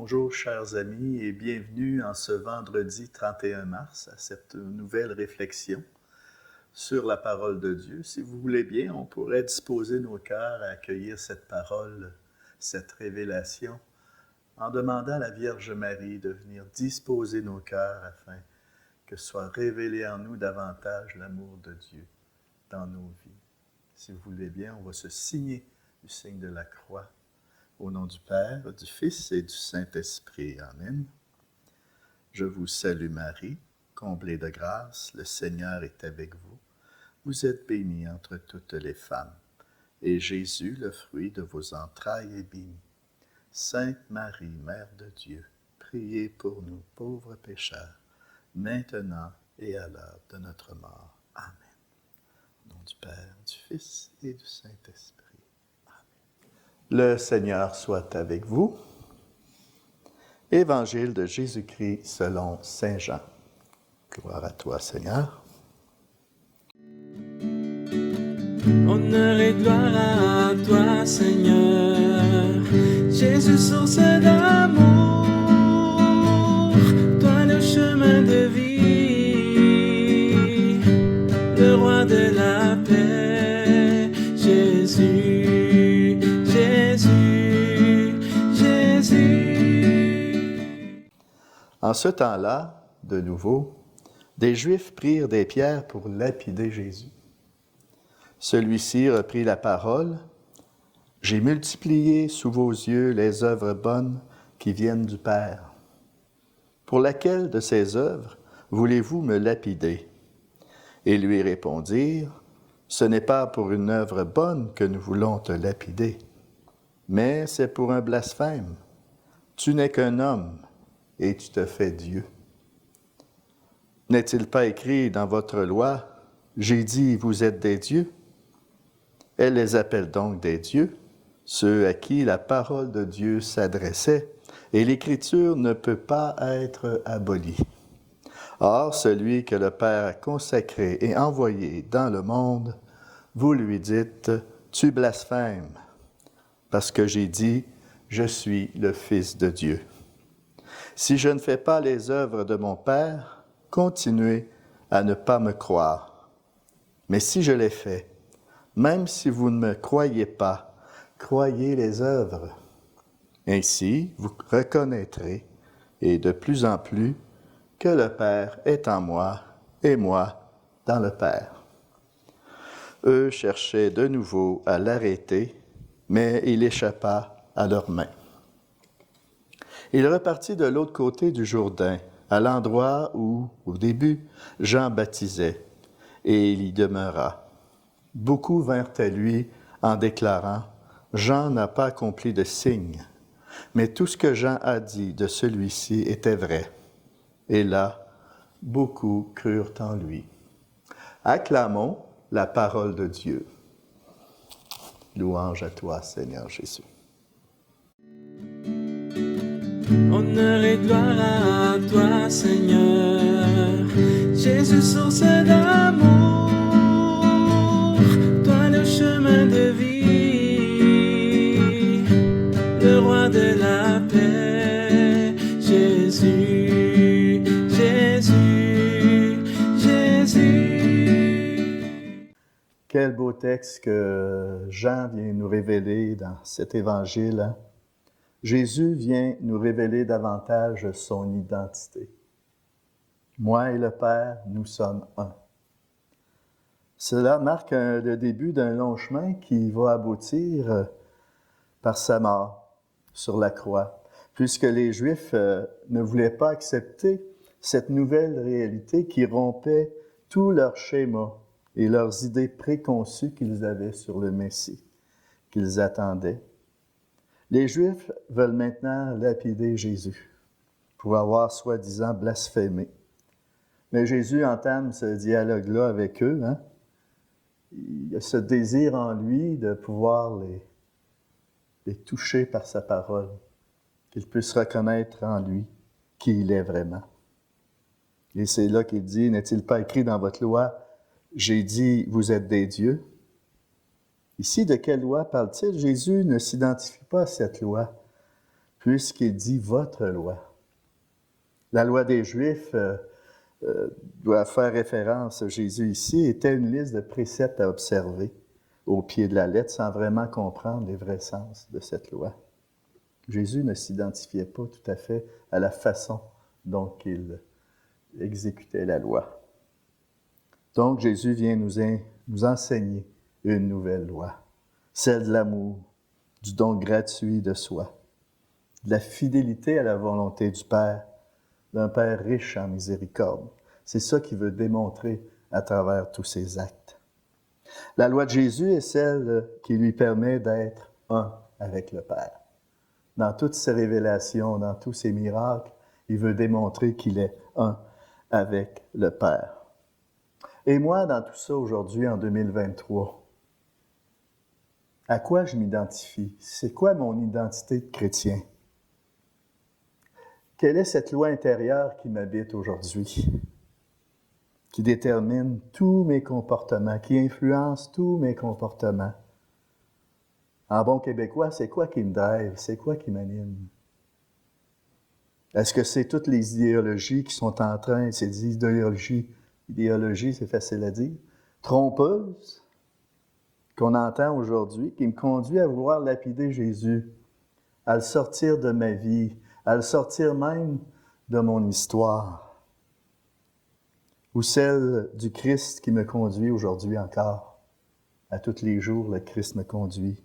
Bonjour chers amis et bienvenue en ce vendredi 31 mars à cette nouvelle réflexion sur la parole de Dieu. Si vous voulez bien, on pourrait disposer nos cœurs à accueillir cette parole, cette révélation, en demandant à la Vierge Marie de venir disposer nos cœurs afin que soit révélé en nous davantage l'amour de Dieu dans nos vies. Si vous voulez bien, on va se signer du signe de la croix. Au nom du Père, du Fils et du Saint-Esprit. Amen. Je vous salue Marie, comblée de grâce, le Seigneur est avec vous. Vous êtes bénie entre toutes les femmes, et Jésus, le fruit de vos entrailles, est béni. Sainte Marie, Mère de Dieu, priez pour nous pauvres pécheurs, maintenant et à l'heure de notre mort. Amen. Au nom du Père, du Fils et du Saint-Esprit. Le Seigneur soit avec vous. Évangile de Jésus-Christ selon Saint Jean. Gloire à toi, Seigneur. Honneur et gloire à toi, Seigneur. Jésus, source d'amour, toi le chemin de vie, le roi de la paix, Jésus. En ce temps-là, de nouveau, des Juifs prirent des pierres pour lapider Jésus. Celui-ci reprit la parole. « J'ai multiplié sous vos yeux les œuvres bonnes qui viennent du Père. Pour laquelle de ces œuvres voulez-vous me lapider? » Et lui répondirent, « Ce n'est pas pour une œuvre bonne que nous voulons te lapider, mais c'est pour un blasphème. Tu n'es qu'un homme, et tu te fais Dieu. N'est-il pas écrit dans votre loi, « J'ai dit, vous êtes des dieux » Elle les appelle donc des dieux, ceux à qui la parole de Dieu s'adressait, et l'Écriture ne peut pas être abolie. Or, celui que le Père a consacré et envoyé dans le monde, vous lui dites, « Tu blasphèmes » parce que j'ai dit, « Je suis le Fils de Dieu ». Si je ne fais pas les œuvres de mon Père, continuez à ne pas me croire. Mais si je les fais, même si vous ne me croyez pas, croyez les œuvres. Ainsi, vous reconnaîtrez, et de plus en plus, que le Père est en moi, et moi dans le Père. Eux cherchaient de nouveau à l'arrêter, mais il échappa à leurs mains. Il repartit de l'autre côté du Jourdain, à l'endroit où, au début, Jean baptisait, et il y demeura. Beaucoup vinrent à lui en déclarant, « Jean n'a pas accompli de signe, mais tout ce que Jean a dit de celui-ci était vrai. » Et là, beaucoup crurent en lui. Acclamons la parole de Dieu. Louange à toi, Seigneur Jésus. Honneur et gloire à toi, Seigneur. Jésus, source d'amour, toi le chemin de vie, le roi de la paix, Jésus, Jésus, Jésus. Quel beau texte que Jean vient nous révéler dans cet évangile, hein? Jésus vient nous révéler davantage son identité. Moi et le Père, nous sommes un. Cela marque le début d'un long chemin qui va aboutir par sa mort sur la croix, puisque les Juifs ne voulaient pas accepter cette nouvelle réalité qui rompait tout leur schéma et leurs idées préconçues qu'ils avaient sur le Messie, qu'ils attendaient. Les Juifs veulent maintenant lapider Jésus pour avoir soi-disant blasphémé. Mais Jésus entame ce dialogue-là avec eux. Hein? Il y a ce désir en lui de pouvoir les toucher par sa parole, qu'ils puissent reconnaître en lui qui il est vraiment. Et c'est là qu'il dit, « N'est-il pas écrit dans votre loi, j'ai dit, vous êtes des dieux » Ici, de quelle loi parle-t-il? Jésus ne s'identifie pas à cette loi, puisqu'il dit « votre loi ». La loi des Juifs doit faire référence à Jésus ici, était une liste de préceptes à observer au pied de la lettre sans vraiment comprendre les vrais sens de cette loi. Jésus ne s'identifiait pas tout à fait à la façon dont il exécutait la loi. Donc Jésus vient nous enseigner une nouvelle loi, celle de l'amour, du don gratuit de soi, de la fidélité à la volonté du Père, d'un Père riche en miséricorde. C'est ça qu'il veut démontrer à travers tous ses actes. La loi de Jésus est celle qui lui permet d'être un avec le Père. Dans toutes ses révélations, dans tous ses miracles, il veut démontrer qu'il est un avec le Père. Et moi, dans tout ça aujourd'hui, en 2023, à quoi je m'identifie? C'est quoi mon identité de chrétien? Quelle est cette loi intérieure qui m'habite aujourd'hui, qui détermine tous mes comportements, qui influence tous mes comportements? En bon québécois, c'est quoi qui me drive? C'est quoi qui m'anime? Est-ce que c'est toutes les idéologies qui sont en train, ces idéologies, c'est facile à dire, trompeuses, qu'on entend aujourd'hui, qui me conduit à vouloir lapider Jésus, à le sortir de ma vie, à le sortir même de mon histoire, ou celle du Christ qui me conduit aujourd'hui encore. À tous les jours, le Christ me conduit.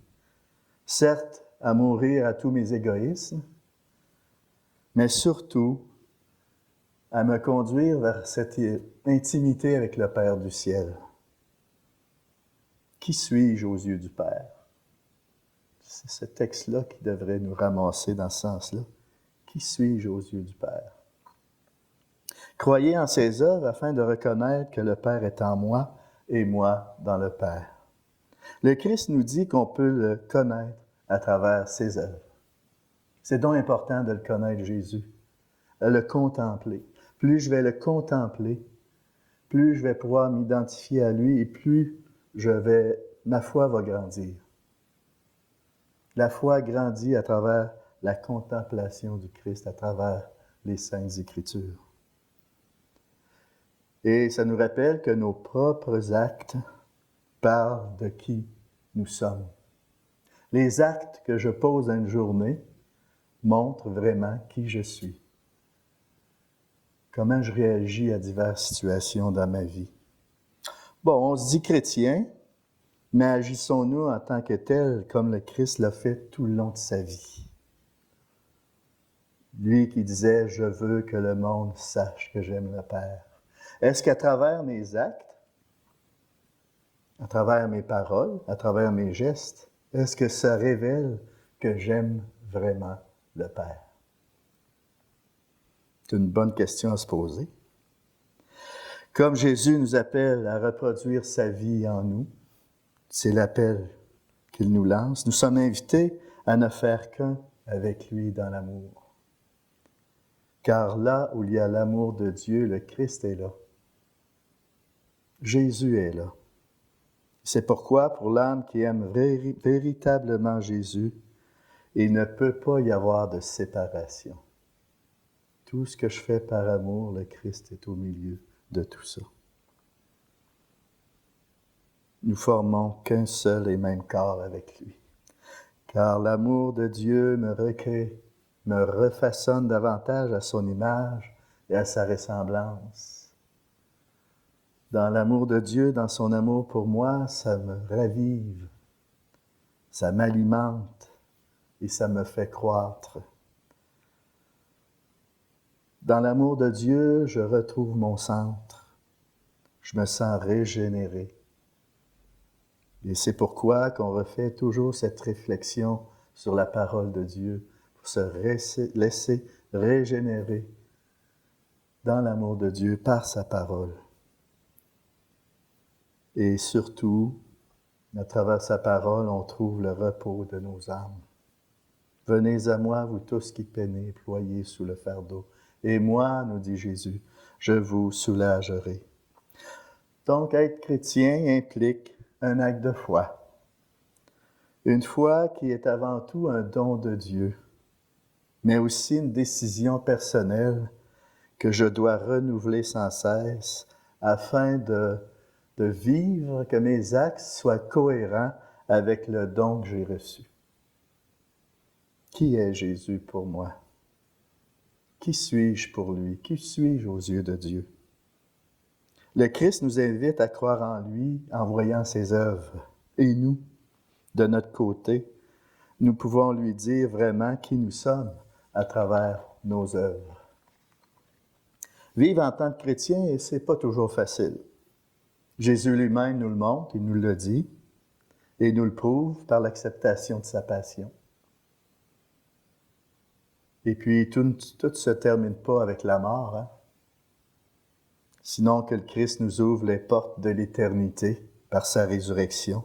Certes, à mourir à tous mes égoïsmes, mais surtout à me conduire vers cette intimité avec le Père du ciel. Qui suis-je aux yeux du Père? C'est ce texte-là qui devrait nous ramasser dans ce sens-là. Qui suis-je aux yeux du Père? Croyez en ses œuvres afin de reconnaître que le Père est en moi et moi dans le Père. Le Christ nous dit qu'on peut le connaître à travers ses œuvres. C'est donc important de le connaître, Jésus, de le contempler. Plus je vais le contempler, plus je vais pouvoir m'identifier à lui et plus ma foi va grandir. La foi grandit à travers la contemplation du Christ, à travers les Saintes Écritures. Et ça nous rappelle que nos propres actes parlent de qui nous sommes. Les actes que je pose à une journée montrent vraiment qui je suis. Comment je réagis à diverses situations dans ma vie. Bon, on se dit chrétien, mais agissons-nous en tant que tels comme le Christ l'a fait tout le long de sa vie. Lui qui disait « Je veux que le monde sache que j'aime le Père ». Est-ce qu'à travers mes actes, à travers mes paroles, à travers mes gestes, est-ce que ça révèle que j'aime vraiment le Père? C'est une bonne question à se poser. Comme Jésus nous appelle à reproduire sa vie en nous, c'est l'appel qu'il nous lance, nous sommes invités à ne faire qu'un avec lui dans l'amour. Car là où il y a l'amour de Dieu, le Christ est là. Jésus est là. C'est pourquoi, pour l'âme qui aime véritablement Jésus, il ne peut pas y avoir de séparation. Tout ce que je fais par amour, le Christ est au milieu de tout ça. Nous formons qu'un seul et même corps avec lui. Car l'amour de Dieu me recrée, me refaçonne davantage à son image et à sa ressemblance. Dans l'amour de Dieu, dans son amour pour moi, ça me ravive, ça m'alimente et ça me fait croître. Dans l'amour de Dieu, je retrouve mon centre. Je me sens régénéré. Et c'est pourquoi qu'on refait toujours cette réflexion sur la parole de Dieu, pour se laisser régénérer dans l'amour de Dieu par sa parole. Et surtout, à travers sa parole, on trouve le repos de nos âmes. Venez à moi, vous tous qui peinez et ployez sous le fardeau. Et moi, nous dit Jésus, je vous soulagerai. Donc, être chrétien implique un acte de foi. Une foi qui est avant tout un don de Dieu. mais aussi une décision personnelle que je dois renouveler sans cesse afin de vivre, que mes actes soient cohérents avec le don que j'ai reçu. Qui est Jésus pour moi? Qui suis-je pour lui? Qui suis-je aux yeux de Dieu? Le Christ nous invite à croire en lui en voyant ses œuvres. Et nous, de notre côté, nous pouvons lui dire vraiment qui nous sommes à travers nos œuvres. Vivre en tant que chrétien, ce n'est pas toujours facile. Jésus lui-même nous le montre, il nous le dit, et il nous le prouve par l'acceptation de sa passion. Et puis, tout ne se termine pas avec la mort, hein? Sinon que le Christ nous ouvre les portes de l'éternité par sa résurrection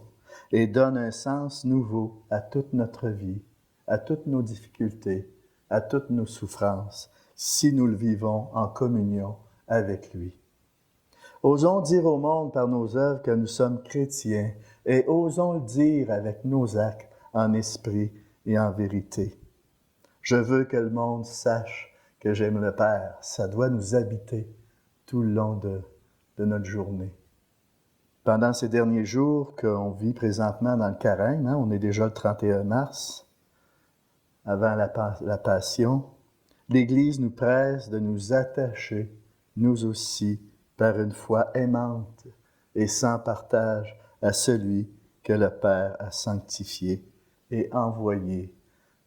et donne un sens nouveau à toute notre vie, à toutes nos difficultés, à toutes nos souffrances, si nous le vivons en communion avec lui. Osons dire au monde par nos œuvres que nous sommes chrétiens et osons le dire avec nos actes en esprit et en vérité. Je veux que le monde sache que j'aime le Père. Ça doit nous habiter tout le long de notre journée. Pendant ces derniers jours qu'on vit présentement dans le carême, hein, on est déjà le 31 mars, avant la Passion, l'Église nous presse de nous attacher, nous aussi, par une foi aimante et sans partage à celui que le Père a sanctifié et envoyé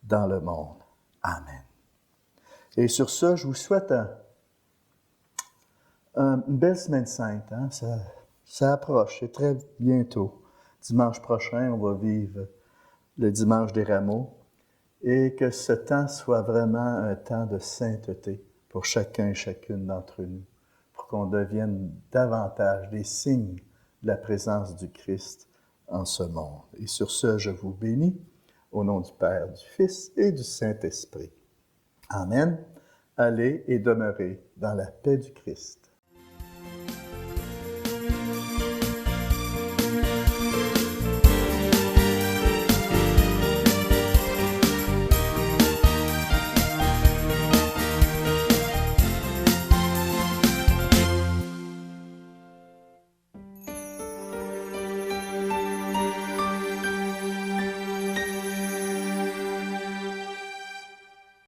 dans le monde. Amen. Et sur ça, je vous souhaite une belle semaine sainte. Hein? Ça approche, c'est très bientôt. Dimanche prochain, on va vivre le dimanche des rameaux et que ce temps soit vraiment un temps de sainteté pour chacun et chacune d'entre nous, pour qu'on devienne davantage des signes de la présence du Christ en ce monde. Et sur ce, je vous bénis au nom du Père, du Fils et du Saint-Esprit. Amen. Allez et demeurez dans la paix du Christ.